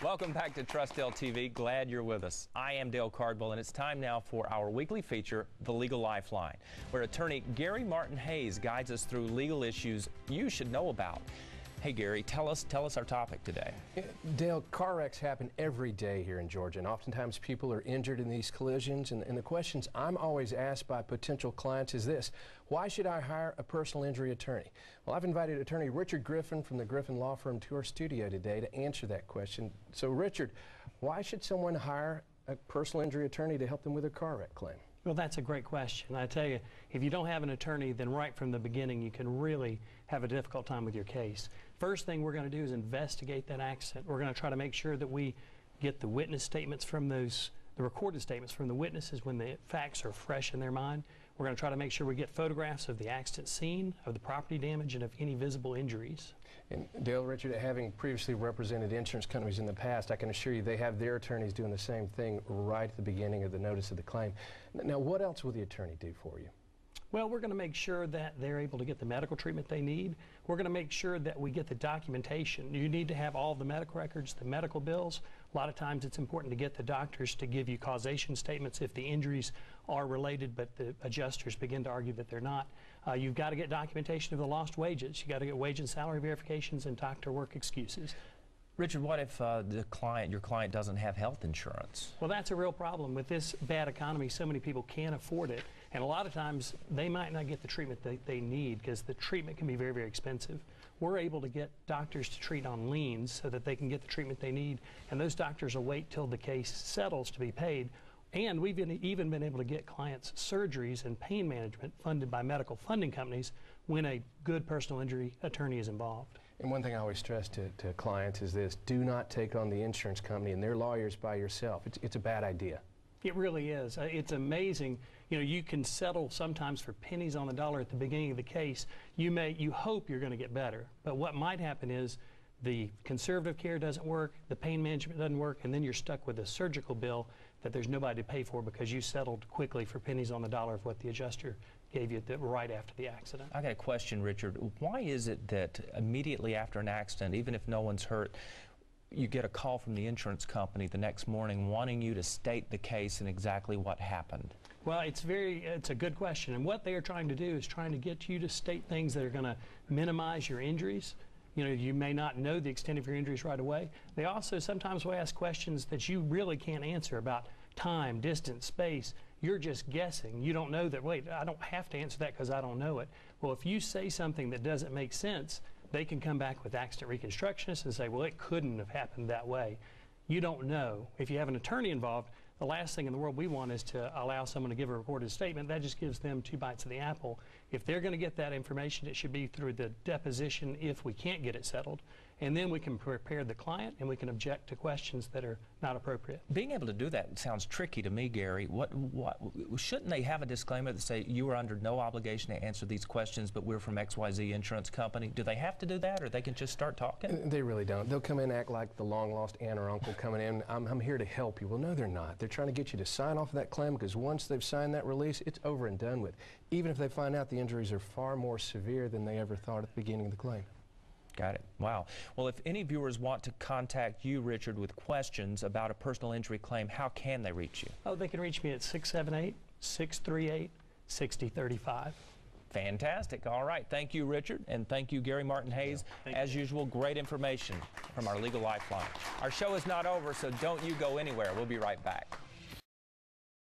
Welcome back to Trustdale TV. Glad you're with us. I am Dale Cardwell, and it's time now for our weekly feature, The Legal Lifeline, where attorney Gary Martin Hayes guides us through legal issues you should know about. Hey Gary, tell us our topic today. Dale, car wrecks happen every day here in Georgia, and oftentimes people are injured in these collisions. And the questions I'm always asked by potential clients is this: why should I hire a personal injury attorney? Well, I've invited attorney Richard Griffin from the Griffin Law Firm to our studio today to answer that question. So Richard, why should someone hire a personal injury attorney to help them with a car wreck claim? Well, that's a great question. I tell you, if you don't have an attorney, then right from the beginning you can really have a difficult time with your case. First thing we're going to do is investigate that accident. We're going to try to make sure that we get the witness statements from the recorded statements from the witnesses when the facts are fresh in their mind. We're going to try to make sure we get photographs of the accident scene, of the property damage, and of any visible injuries. And Dale, Richard, having previously represented insurance companies in the past, I can assure you they have their attorneys doing the same thing right at the beginning of the notice of the claim. Now, what else will the attorney do for you? Well, we're going to make sure that they're able to get the medical treatment they need. We're going to make sure that we get the documentation. You need to have all the medical records, the medical bills. A lot of times it's important to get the doctors to give you causation statements if the injuries are related, but the adjusters begin to argue that they're not. You've got to get documentation of the lost wages. You've got to get wage and salary verifications and doctor work excuses. Richard, what if your client doesn't have health insurance? Well, that's a real problem. With this bad economy, so many people can't afford it. And a lot of times, they might not get the treatment that they need because the treatment can be very, very expensive. We're able to get doctors to treat on liens so that they can get the treatment they need. And those doctors will wait till the case settles to be paid. And we've even been able to get clients surgeries and pain management funded by medical funding companies when a good personal injury attorney is involved. And one thing I always stress to clients is this: do not take on the insurance company and their lawyers by yourself. It's a bad idea. It really is. It's amazing. You know, you can settle sometimes for pennies on the dollar at the beginning of the case. You hope you're going to get better. But what might happen is the conservative care doesn't work, the pain management doesn't work, and then you're stuck with a surgical bill that there's nobody to pay for because you settled quickly for pennies on the dollar of what the adjuster gave you right after the accident. I got a question, Richard. Why is it that immediately after an accident, even if no one's hurt, you get a call from the insurance company the next morning wanting you to state the case and exactly what happened? Well, it's a good question, and what they are trying to do is trying to get you to state things that are going to minimize your injuries. You know, you may not know the extent of your injuries right away. They also sometimes will ask questions that you really can't answer about time, distance, space. You're just guessing. You don't know that, wait, I don't have to answer that because I don't know it. Well, if you say something that doesn't make sense, they can come back with accident reconstructionists and say, well, it couldn't have happened that way. You don't know. If you have an attorney involved, the last thing in the world we want is to allow someone to give a recorded statement. That just gives them 2 bites of the apple. If they're going to get that information, it should be through the deposition if we can't get it settled. And then we can prepare the client and we can object to questions that are not appropriate. Being able to do that sounds tricky to me, Gary. Shouldn't they have a disclaimer that say you are under no obligation to answer these questions, but we're from XYZ Insurance Company? Do they have to do that, or they can just start talking? They really don't. They'll come in and act like the long-lost aunt or uncle coming in. I'm here to help you. Well, no, they're not. They're trying to get you to sign off of that claim because once they've signed that release, it's over and done with, even if they find out the injuries are far more severe than they ever thought at the beginning of the claim. Got it. Wow. Well, if any viewers want to contact you, Richard, with questions about a personal injury claim, how can they reach you? Oh, they can reach me at 678-638-6035. Fantastic. All right. Thank you, Richard, and thank you, Gary Martin Hayes. As usual, great information from our Legal Lifeline. Our show is not over, so don't you go anywhere. We'll be right back.